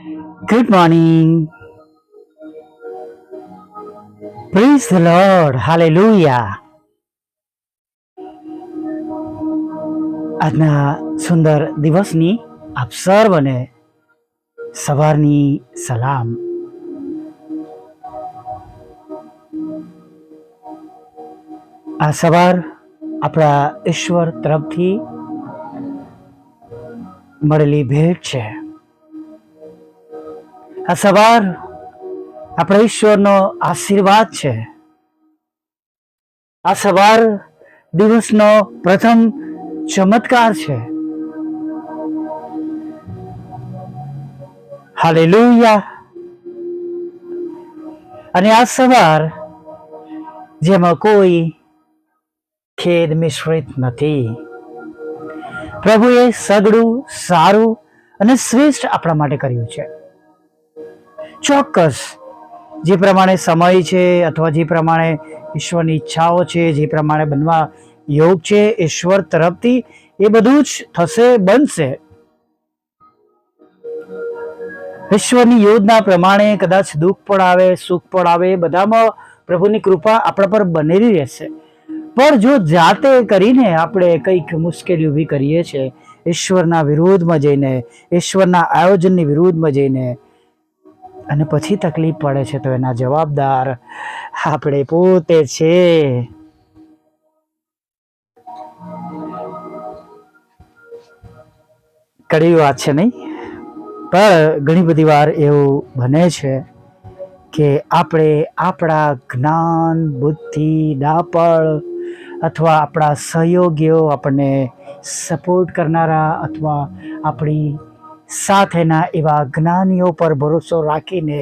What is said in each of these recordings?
Good morning. Praise the Lord. Hallelujah. આજના સુંદર દિવસની આપ સર્વને સવારની સલામ. આ સવાર આપણા ઈશ્વર તરફથી મળેલી ભેટ છે. આ સવાર આપણા ઈશ્વરનો આશીર્વાદ છે. આ સવાર દિવસનો પ્રથમ ચમત્કાર છે. હાલેલુયા. અને આ સવાર જેમાં કોઈ ખેદ મિશ્રિત નથી. પ્રભુએ સગળું સારું અને શ્રેષ્ઠ આપણા માટે કર્યું છે. ચોક્કસ જે પ્રમાણે સમય છે અથવા જે પ્રમાણે ઈશ્વરની ઈચ્છાઓ છે, જે પ્રમાણે બનવા યોગ છે ઈશ્વર તરફથી, એ બધું જ થશે, બનશે. ઈશ્વરની યોજના પ્રમાણે કદાચ દુઃખ પણ આવે, સુખ પણ આવે, બધામાં પ્રભુની કૃપા આપણા પર બનેલી રહેશે. પણ જો જાતે કરીને આપણે કંઈક મુશ્કેલી ઊભી કરીએ છીએ, ઈશ્વરના વિરોધમાં જઈને, ઈશ્વરના આયોજનની વિરુદ્ધમાં જઈને, અને પછી તકલીફ પડે છે, તો એના જવાબદાર આપણે પોતે છે. કડવી વાત છે નહીં? પણ ઘણી બધી વાર એવું બને છે કે આપણે આપણા જ્ઞાન, બુદ્ધિ, ડાપણ અથવા આપણા સહયોગીઓ, આપણને સપોર્ટ કરનારા અથવા આપણી સાથેના એવા જ્ઞાનીઓ પર ભરોસો રાખીને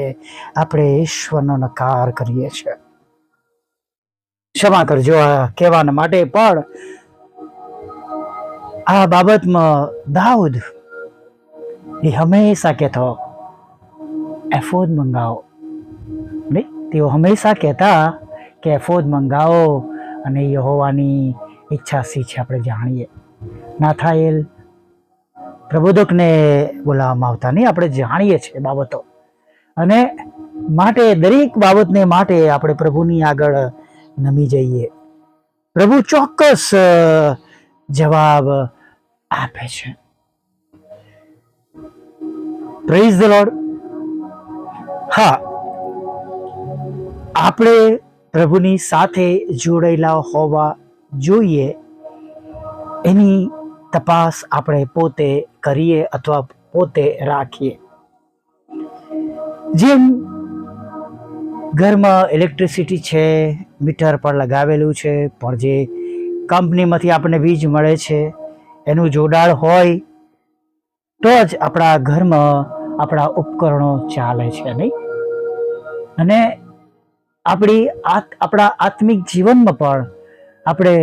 આપણે ઈશ્વરનો નકાર કરીએ છીએ. ક્ષમા કરજો આ કહેવાના માટે, પણ આ બાબતમાં દાઉદ એ હંમેશા કહેતો એફોદ મંગાવો નહીં. તેઓ હંમેશા કહેતા કે એફોદ મંગાવો, અને યહોવાની ઈચ્છા શી છે આપણે જાણીએ. નાથાયેલ પ્રબોધકને બોલાવવામાં આવતા નહીં, આપણે જાણીએ છીએ બાબતો, અને માટે દરેક બાબતને માટે આપણે પ્રભુની આગળ નમી જઈએ. પ્રભુ ચોક્કસ જવાબ આપે છે. Praise the lord. હા, આપણે પ્રભુની સાથે જોડાયેલા હોવા જોઈએ, એની તપાસ આપણે પોતે કરીએ અથવા પોતે રાખીએ. જેમ ઘરમાં ઇલેક્ટ્રિસિટી છે, મીટર પર લગાવેલું છે, પણ જે કંપનીમાંથી આપણને વીજ મળે છે એનું જોડાણ હોય તો જ આપણા ઘરમાં આપણા ઉપકરણો ચાલે છે, નહીં? અને આપણા આત્મિક જીવનમાં પણ આપણે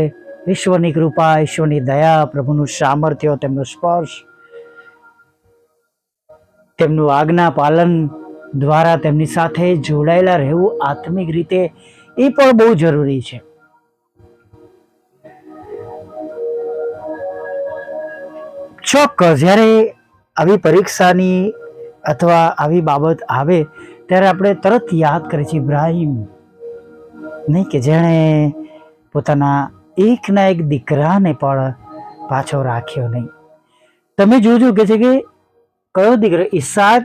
ઈશ્વરની કૃપા, ઈશ્વરની દયા, પ્રભુનું સામર્થ્ય, તેમનો સ્પર્શ, તેમનું આજ્ઞા પાલન દ્વારા તેમની સાથે જોડાયેલા રહેવું આત્મિક રીતે, એ પણ બહુ જરૂરી છે. ચોક્કસ જ્યારે આવી પરીક્ષાની અથવા આવી બાબત આવે ત્યારે આપણે તરત યાદ કરીએ છીએ ઇબ્રાહિમ, નહીં કે જેણે પોતાના એકના એક દીકરાને પણ પાછો રાખ્યો નહીં. તમે જોજો કે છે કે કયો દીકરો? ઈસાક,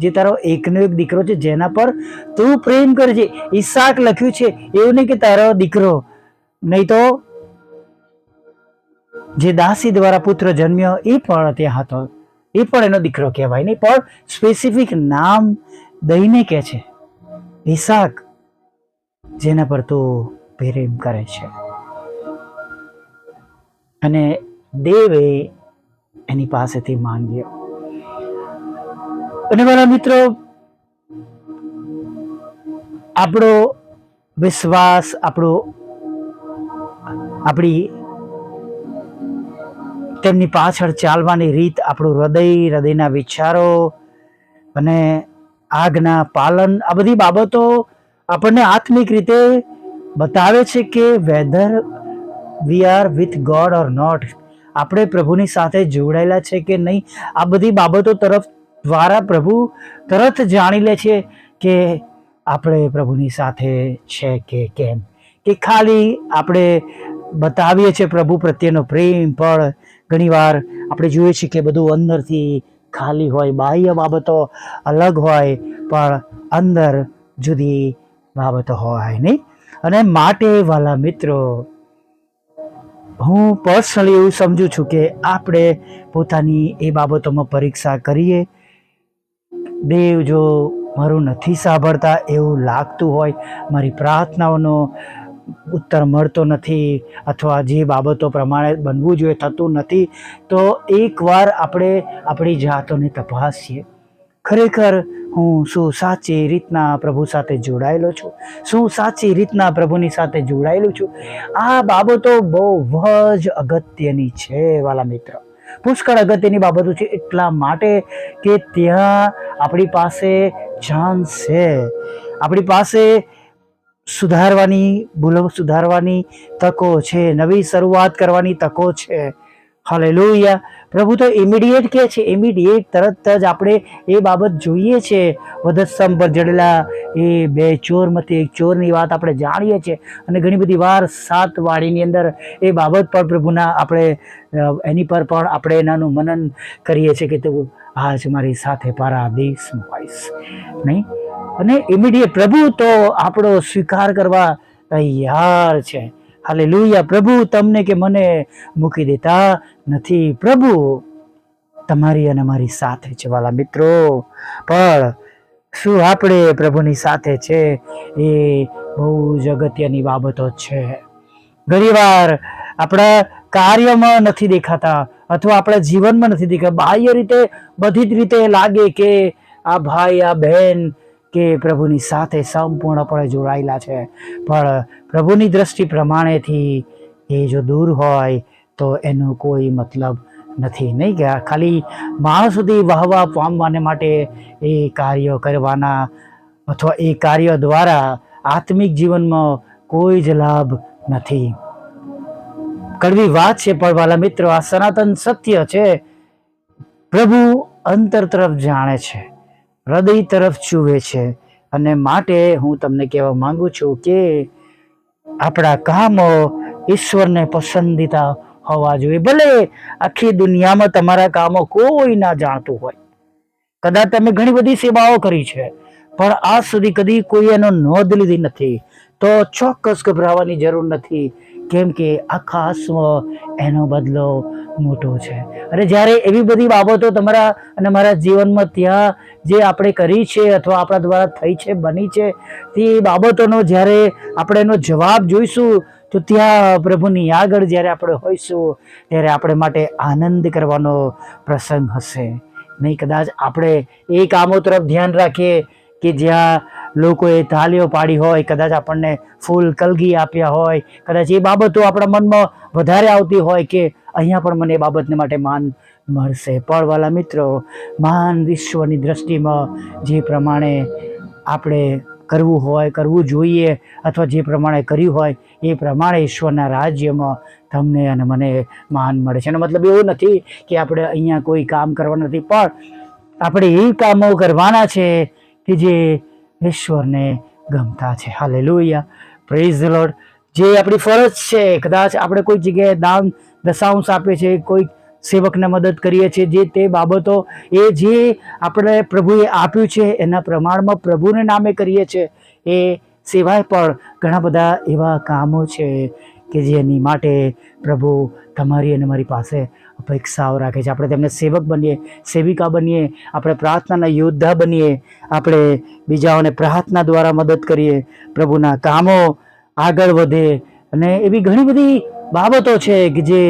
જે તારો એકનો એક દીકરો છે, જેના પર તું પ્રેમ કરે છે. ઈસાક લખ્યું છે, એવું નહીં કે તારો દીકરો. નહીં તો જે દાસી દ્વારા પુત્ર જન્મ્યો એ પણ ત્યાં હતો, એ પણ એનો દીકરો કહેવાય નહીં, પણ સ્પેસિફિક નામ દઈને કહે છે ઈસાક, જેના પર તું પ્રેમ કરે છે. અને દેવે એની પાસેથી માંગ્યો. અને મારા મિત્રો, આપણો વિશ્વાસ, આપણી તેમની પાછળ ચાલવાની રીત, આપણું હૃદયના વિચારો અને આજ્ઞા પાલન, આ બધી બાબતો આપણને આત્મિક રીતે બતાવે છે કે whether we are with God or not, આપણે પ્રભુની સાથે જોડાયેલા છે કે નહીં. આ બધી બાબતો તરફ દ્વારા પ્રભુ તરત જાણી લે છે કે આપણે પ્રભુની સાથે છે કે કેમ, કે ખાલી આપણે બતાવીએ છીએ પ્રભુ પ્રત્યેનો પ્રેમ, પણ ઘણીવાર આપણે જોઈએ છીએ કે બધું અંદરથી ખાલી હોય, બાહ્ય બાબતો અલગ હોય પણ અંદર જુદી બાબતો હોય નહીં. અને માટે વાલા મિત્રો, હું પર્સનલી એવું સમજુ છું કે આપણે પોતાની એ બાબતોમાં પરીક્ષા કરીએ. દેવ જો મારું નથી સાંભળતા એવું લાગતું હોય, મારી પ્રાર્થનાઓનો ઉત્તર મળતો નથી, અથવા જે બાબતો પ્રમાણે બનવું જોઈએ થતું નથી, તો એકવાર આપણે આપણી જાતોને તપાસીએ. ખરેખર હું શું સાચી રીતના પ્રભુ સાથે જોડાયેલો છું? શું સાચી રીતના પ્રભુની સાથે જોડાયેલું છું? આ બાબતો બહુ જ અગત્યની છે વાલા મિત્ર. પુષ્કળ અગત્યની બાબતો છે, એટલા માટે કે ત્યાં આપણી પાસે ચાન્સ છે, આપણી પાસે સુધારવાની, ભૂલો સુધારવાની તકો છે, નવી શરૂઆત કરવાની તકો છે. હાલેલુયા. પ્રભુ તો ઇમિડિયેટ કહે છે, ઇમિડિયેટ, તરત જ આપણે એ બાબત જોઈએ છે. વધસ્તંભ પર જડેલા એ 2 ચોરમાંથી એક ચોરની વાત આપણે જાણીએ છીએ, અને ઘણી બધી વાર 7 વાણીની અંદર એ બાબત પર પ્રભુના આપણે એની પર પણ આપણે એનાનું મનન કરીએ છીએ કે તું આજ મારી સાથે પારાદીસમાં હોઈશ નહીં. અને ઇમિડિયેટ પ્રભુ તો આપણો સ્વીકાર કરવા તૈયાર છે. હાલેલુયા. પ્રભુ તમને કે મને મૂકી દેતા નથી. પ્રભુ તમારી અને મારી સાથે છે વાલા મિત્રો. પણ શું આપણે પ્રભુની સાથે છે? એ બહુ જ અગત્યની બાબતો છે. ઘણીવાર આપણા કાર્યમાં નથી દેખાતા, અથવા આપણા જીવનમાં નથી દેખાતા. બાહ્ય રીતે બધી જ રીતે લાગે કે આ ભાઈ, આ બહેન કે પ્રભુની સાથે સંપૂર્ણપણે જોડાયેલા છે, પણ પ્રભુની દ્રષ્ટિ પ્રમાણેથી એ જો દૂર હોય તો એનો કોઈ મતલબ નથી. નહીં કે ખાલી માણસ સુધી વાહવા પામવાને માટે એ કાર્ય કરવાના, અથવા એ કાર્ય દ્વારા આત્મિક જીવનમાં કોઈ જ લાભ નથી. કડવી વાત છે, પણ વાલા મિત્રો આ સનાતન સત્ય છે. પ્રભુ અંતર તરફ જાણે છે, હૃદય તરફ જુએ છે. અને માટે હું તમને કહેવા માંગુ છું કે આપણા કામો ઈશ્વરને પસંદીદા હોવા જોઈએ. ભલે આખી દુનિયામાં તમારા કામો કોઈ ના જાણતું હોય, કદાચ તમે ઘણી બધી સેવાઓ કરી છે, પણ આજ સુધી કદી કોઈ એનો નોંધ લીધી નથી, તો ચોક્કસ ગભરાવાની જરૂર નથી, કેમ કે આકાશમાં એનો બદલો મોટો છે. અને જ્યારે એવી બધી બાબતો તમારા અને મારા જીવનમાં ત્યાં જે આપણે કરી છે, અથવા આપણા દ્વારા થઈ છે, બની છે, તે બાબતોનો જ્યારે આપણે એનો જવાબ જોઈશું, તો ત્યાં પ્રભુની આગળ જ્યારે આપણે હોઈશું, ત્યારે આપણે માટે આનંદ કરવાનો પ્રસંગ હશે નહીં. કદાચ આપણે એ કામો તરફ ધ્યાન રાખીએ કે જ્યાં લોકોએ તાલીઓ પાડી હોય, કદાચ આપણને ફૂલ કલગી આપ્યા હોય, કદાચ એ બાબતો આપણા મનમાં વધારે આવતી હોય કે અહીંયા પણ મને એ બાબતને માટે માન મળશે. પણ વાલા મિત્રો, માન ઈશ્વરની દ્રષ્ટિમાં જે પ્રમાણે આપણે કરવું હોય, કરવું જોઈએ, અથવા જે પ્રમાણે કર્યું હોય એ પ્રમાણે ઈશ્વરના રાજ્યમાં તમને અને મને માન મળે છે. એનો મતલબ એવું નથી કે આપણે અહીંયા કોઈ કામ કરવા નથી, પણ આપણે એ કામો કરવાના છે કે જે ઈશ્વરને ગમતા છે. હાલેલુયા. Praise the lord. જે આપણી ફરજ છે, કદાચ આપણે કોઈ જગ્યાએ દાન દશાંશ આપીએ છીએ, કોઈ સેવકને મદદ કરીએ છીએ, જે તે બાબતો એ જે આપણે પ્રભુએ આપ્યું છે એના પ્રમાણમાં પ્રભુને નામે કરીએ છીએ. એ સિવાય પણ ઘણા બધા એવા કામો છે કે જેની માટે પ્રભુ તમારી અને મારી પાસે અપેક્ષાઓ રાખે છે. આપણે તેમને સેવક બનીએ, સેવિકા બનીએ, આપણે પ્રાર્થનાના યોદ્ધા બનીએ, આપણે બીજાઓને પ્રાર્થના દ્વારા મદદ કરીએ, પ્રભુના કામો આગળ વધે. અને એવી ઘણી બધી બાબતો છે કે જે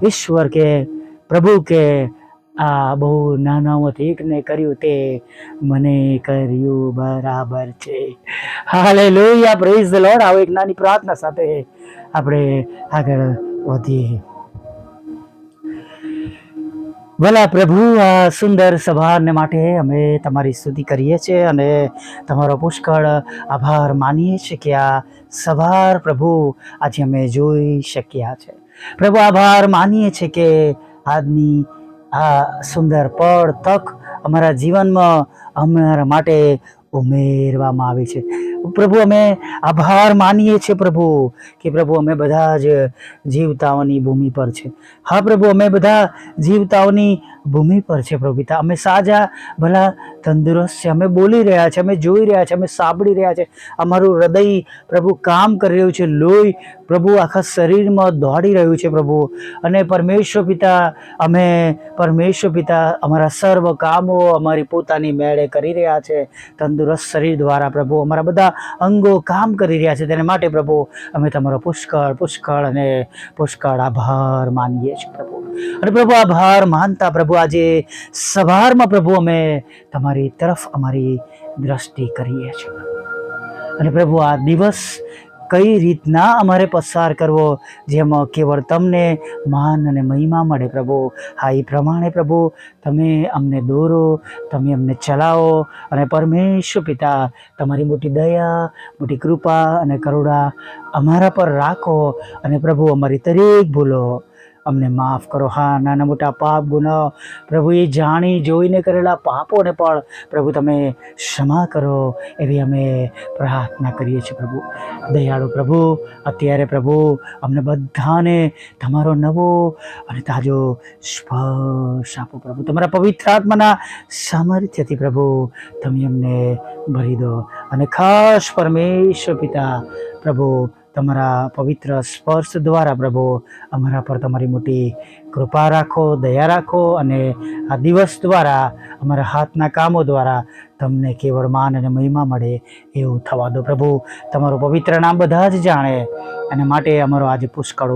ઈશ્વર કે પ્રભુ કે આ બહુ નાનાઓથી એકને કર્યું તે મને કર્યું બરાબર છે. હાલેલુયા. Praise the lord. આવો એક નાની પ્રાર્થના સાથે આપણે આગળ વધીએ. ભલા પ્રભુ, આ સુંદર સભાને માટે અમે તમારી સ્તુતિ કરીએ છીએ અને તમારો પુષ્કળ આભાર માનીએ છીએ કે આ સભાર પ્રભુ આજે અમે જોઈ શક્યા છે. પ્રભુ, આભાર માનીએ છીએ કે આજની આ સુંદર પળ તક અમારા જીવનમાં અમારા માટે ઉમેરવામાં આવી છે. પ્રભુ અમે આભાર માનીએ છીએ પ્રભુ કે પ્રભુ અમે બધા જ જીવતાઓની ભૂમિ પર છે. હા પ્રભુ, અમે બધા જીવતાઓની ભૂમિ પર છે પ્રભુ પિતા. અમે સાજા ભલા તંદુરસ્ત છે, અમે બોલી રહ્યા છે, અમે જોઈ રહ્યા છે, અમે સાંભળી રહ્યા છે. અમારું હૃદય પ્રભુ કામ કરી રહ્યું છે, લોહી પ્રભુ આખા શરીરમાં દોડી રહ્યું છે પ્રભુ. અને પરમેશ્વર પિતા અમારા સર્વ કામો અમારી પોતાની મેળે કરી રહ્યા છે. તંદુરસ્ત શરીર દ્વારા પ્રભુ અમારા બધા અંગો કામ કરી રહ્યા છે. તેને માટે પ્રભુ અમે તમારો પુષ્કળ અને પુષ્કળ આભાર માનીએ છીએ પ્રભુ. અને પ્રભુ આભાર માનતા પ્રભુ આજે સવારમાં પ્રભુ અમે તમારી તરફ અમારી દ્રષ્ટિ કરીએ છીએ. અને પ્રભુ આ દિવસ કઈ રીતના અમારે પસાર કરવો જેમાં કેવળ તમને માન અને મહિમા મળે પ્રભુ. હા, એ પ્રમાણે પ્રભુ તમે અમને દોરો, તમે અમને ચલાવો. અને પરમેશ્વર પિતા તમારી મોટી દયા, મોટી કૃપા અને કરુણા અમારા પર રાખો. અને પ્રભુ અમારી દરેક ભૂલો અમને માફ કરો. હા, નાના મોટા પાપ ગુનો પ્રભુ એ જાણી જોઈને કરેલા પાપોને પણ પ્રભુ તમે ક્ષમા કરો એવી અમે પ્રાર્થના કરીએ છીએ પ્રભુ. દયાળુ પ્રભુ, અત્યારે પ્રભુ અમને બધાને તમારો નવો અને તાજો સ્પર્શ આપો પ્રભુ. તમારા પવિત્ર આત્માના સામર્થ્યથી પ્રભુ તમે અમને ભરી દો. અને ખાસ પરમેશ્વર પિતા પ્રભુ તમારા પવિત્ર સ્પર્શ દ્વારા પ્રભુ અમારા પર તમારી મોટી કૃપા રાખો, દયા રાખો. અને આ દિવસ દ્વારા અમારા હાથના કામો દ્વારા તમને કેવળ માન અને મહિમા મળે એવું થવા દો પ્રભુ. તમારું પવિત્ર નામ બધા જ જાણે અને માટે અમારો આજે પુષ્કળ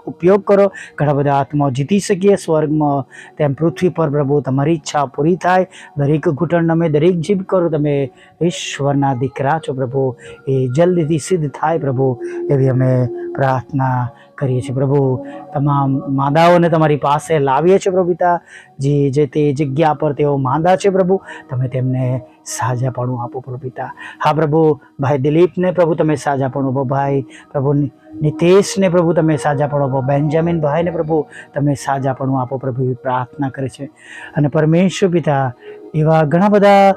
ઉપયોગ કરો. ઘણા બધા આત્માઓ જીતી શકીએ સ્વર્ગમાં તેમ પૃથ્વી પર પ્રભુ તમારી ઈચ્છા પૂરી થાય. દરેક ઘૂંટણ નમે, દરેક જીભ કરો તમે ઈશ્વરના દીકરા છો પ્રભુ, એ જલ્દીથી સિદ્ધ થાય પ્રભુ એવી અમે પ્રાર્થના કરીએ છીએ પ્રભુ. તમામ માંદાઓને તમારી પાસે લાવીએ છીએ પ્રભુ પિતા. જે તે જગ્યા પર તેઓ માંદા છે પ્રભુ, તમે તેમને સાજાપણું આપો પ્રભુ પિતા. હા પ્રભુ, ભાઈ દિલીપને પ્રભુ તમે સાજાપણું આપો. ભાઈ પ્રભુ નિતેશને પ્રભુ તમે સાજાપણું આપો. બેન્જામિન ભાઈને પ્રભુ તમે સાજાપણું આપો પ્રભુ પ્રાર્થના કરે છે. અને પરમેશ્વર પિતા એવા ઘણા બધા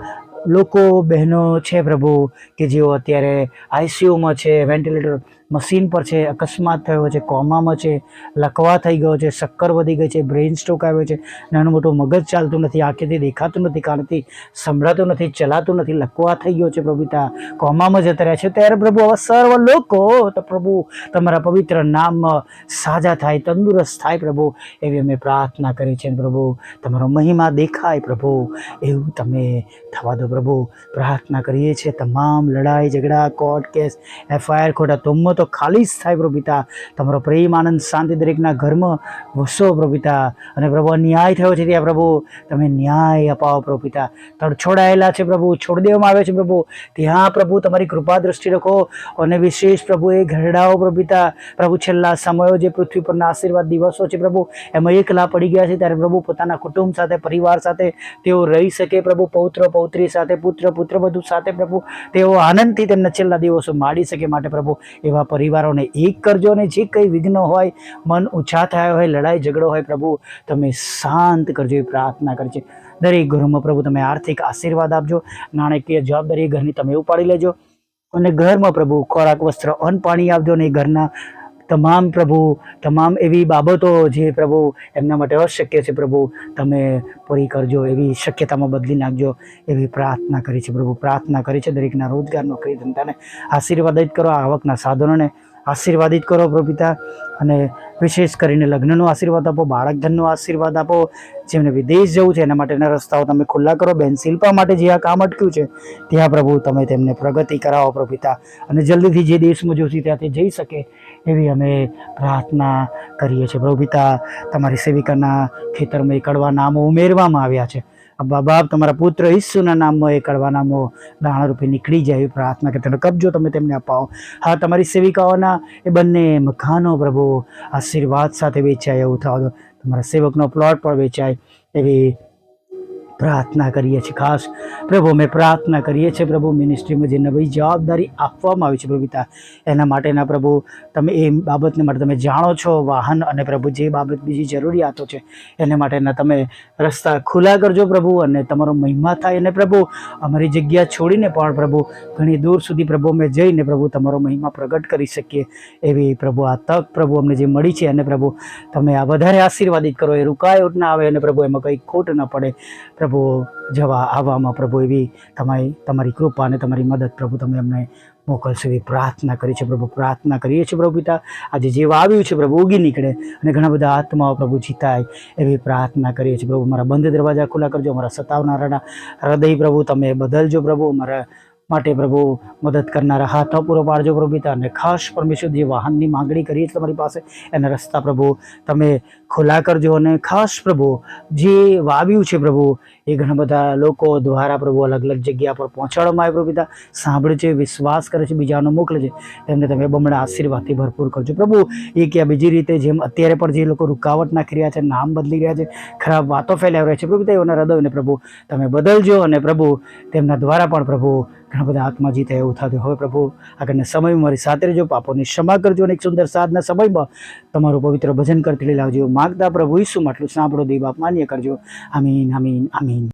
લોકો બહેનો છે પ્રભુ કે જેઓ અત્યારે આઈસીયુમાં છે, વેન્ટિલેટર મશીન પર છે, અકસ્માત થયો છે, કોમામાં છે, લકવા થઈ ગયો છે, શક્કર વધી ગઈ છે, બ્રેઇન સ્ટ્રોક આવ્યો છે, નાનું મોટું મગજ ચાલતું નથી, આંખેથી દેખાતું નથી, કાનથી સંભળાતું નથી, ચલાતું નથી, લકવા થઈ ગયો છે પ્રભુ પિતા, કોમામાં જતા રહ્યા છે. ત્યારે પ્રભુ આવા સર્વ લોકો તો પ્રભુ તમારા પવિત્ર નામમાં સાજા થાય, તંદુરસ્ત થાય પ્રભુ એવી અમે પ્રાર્થના કરી છે પ્રભુ. તમારો મહિમા દેખાય પ્રભુ એવું તમે થવા દો પ્રભુ. પ્રાર્થના કરીએ છીએ તમામ લડાઈ ઝઘડા, કોર્ટ કેસ, FIR, ખોટા તોમતો ખાલી જ થાય પ્રભુ પિતા. તમારો પ્રેમ, આનંદ, શાંતિ દરેકના ઘરમાં વસો પ્રભુ પિતા. અને પ્રભુ અન્યાય થયો છે ત્યાં પ્રભુ તમે ન્યાય અપાવો પ્રભુ પિતા. તડછોડાયેલા છે પ્રભુ, છોડી દેવામાં આવે છે પ્રભુ, ત્યાં પ્રભુ તમારી કૃપા દ્રષ્ટિ રાખો. અને વિશેષ પ્રભુ એ ઘરડાઓ પ્રભુ પિતા, પ્રભુ છેલ્લા સમયો જે પૃથ્વી પરના આશીર્વાદ દિવસો છે પ્રભુ એમાં એકલા પડી ગયા છે, ત્યારે પ્રભુ પોતાના કુટુંબ સાથે, પરિવાર સાથે તેઓ રહી શકે પ્રભુ, પૌત્ર પૌત્રી સાથે, પુત્ર પુત્રવધુ સાથે પ્રભુ તેઓ આનંદથી તેમના છેલ્લા દિવસો માડી શકે. માટે પ્રભુ એવા પરિવારોને એક કરજો. અને જે કંઈ વિઘ્ન હોય, મન ઊંચા થયા હોય, લડાઈ ઝઘડો હોય પ્રભુ તમે શાંત કરજો એ પ્રાર્થના કરી છે. દરેક ઘરોમાં પ્રભુ તમે આર્થિક આશીર્વાદ આપજો. નાણાકીય જવાબદારી ઘરની તમે ઉપાડી લેજો. અને ઘરમાં પ્રભુ ખોરાક, વસ્ત્ર, અન્ન, પાણી આપજો. અને ઘરના તમામ એવી બાબતો જે પ્રભુ એમના માટે અશક્ય છે પ્રભુ તમે પૂરી કરજો, એવી શક્યતામાં બદલી નાખજો એવી પ્રાર્થના કરી છે પ્રભુ. પ્રાર્થના કરી છે દરેકના રોજગાર, નોકરી, ધંધાને આશીર્વાદિત કરો, આવકના સાધનોને આશીર્વાદિત કરો પ્રભુ પિતા. અને વિશેષ કરીને લગ્નનો આશીર્વાદ આપો, બાળક ધનનો આશીર્વાદ આપો. જેમને વિદેશ જવું છે એના માટેના રસ્તાઓ તમે ખુલ્લા કરો. બેન શિલ્પા માટે જે આ કામ અટક્યું છે ત્યાં પ્રભુ તમે તેમને પ્રગતિ કરાવો પ્રભુ પિતા. અને જલ્દીથી જે દેશમાં જોશે ત્યાંથી જઈ શકે એવી અમે પ્રાર્થના કરીએ છીએ પ્રભુ પિતા. તમારી સેવિકાના ખેતરમાં એ કડવા નામો ઉમેરવામાં આવ્યા છે. અબ્બા બાપ, તમારા પુત્ર ઈસુના નામમાં એ કડવા નામો દાણારૂપે નીકળી જાય એવી પ્રાર્થના કે તેનો કબજો તમે તેમને અપાવો. હા, તમારી સેવિકાઓના એ બંને મકાનો પ્રભુ આશીર્વાદ સાથે વેચાય એવું થવા દો. તમારા સેવકનો પ્લોટ પણ વેચાય એવી પ્રાર્થના કરીએ છીએ. ખાસ પ્રભુ અમે પ્રાર્થના કરીએ છીએ પ્રભુ મિનિસ્ટ્રીમાં જે નવી જવાબદારી આપવામાં આવી છે પ્રભુ પિતા, એના માટેના પ્રભુ તમે એ બાબતને માટે તમે જાણો છો. વાહન અને પ્રભુ જે બાબત બીજી જરૂરિયાતો છે એને માટેના તમે રસ્તા ખુલ્લા કરજો પ્રભુ, અને તમારો મહિમા થાય. અને પ્રભુ અમારી જગ્યા છોડીને પણ પ્રભુ ઘણી દૂર સુધી પ્રભુ અમે જઈને પ્રભુ તમારો મહિમા પ્રગટ કરી શકીએ એવી પ્રભુ આ તક પ્રભુ અમને જે મળી છે, અને પ્રભુ તમે આ વધારે આશીર્વાદિત કરો, એ રૂકાવટ ના આવે, અને પ્રભુ એમાં કંઈ ખોટ ન પડે પ્રભુ જવા આવવામાં પ્રભુ એવી તમારી કૃપા અને તમારી મદદ પ્રભુ તમે અમને મોકલશો એવી પ્રાર્થના કરી છે પ્રભુ. પ્રાર્થના કરીએ છીએ પ્રભુ પિતા, આજે જે વાવ્યું છે પ્રભુ ઉગી નીકળે અને ઘણા બધા આત્માઓ પ્રભુ જીતાય એવી પ્રાર્થના કરીએ છીએ પ્રભુ. મારા બંધ દરવાજા ખુલ્લા કરજો, અમારા સતાવનારાના હૃદય પ્રભુ તમે બદલજો પ્રભુ, અમારા માટે પ્રભુ મદદ કરનારા હાથો પૂરો પાડજો પ્રભુ પિતા. અને ખાસ પરમેશ્વર જે વાહનની માંગણી કરીએ છીએ તમારી પાસે, એના રસ્તા પ્રભુ તમે ખુલ્લા કરજો. અને ખાસ પ્રભુ જે વાવ્યું છે પ્રભુ એ ઘણા બધા લોકો દ્વારા પ્રભુ અલગ અલગ જગ્યા પર પહોંચાડવામાં આવે પ્રભુ પિતા, સાંભળે છે, વિશ્વાસ કરે છે, બીજાનો મોકલે છે, તેમને તમે બમણા આશીર્વાદથી ભરપૂર કરજો પ્રભુ. એ કે બીજી રીતે જેમ અત્યારે પણ જે લોકો રૂકાવટ નાખી રહ્યા છે, નામ બદલી રહ્યા છે, ખરાબ વાતો ફેલાવી રહ્યા છે પ્રભુ પિતા, એઓના હૃદયને પ્રભુ તમે બદલજો. અને પ્રભુ તેમના દ્વારા પણ પ્રભુ ઘણા બધા આત્મા જીતે એવું થતું હવે પ્રભુ આગળના સમયમાં મારી સાથે રહેજો, પાપોની ક્ષમા કરજો, અને એક સુંદર સાધના સમયમાં તમારું પવિત્ર ભજન કરતી લાવજો. માગતા પ્રભુ ઈસુમાં આટલું સાંભળો, દેવ બાપ માન્ય કરજો. આમીન, આમીન, આમીન.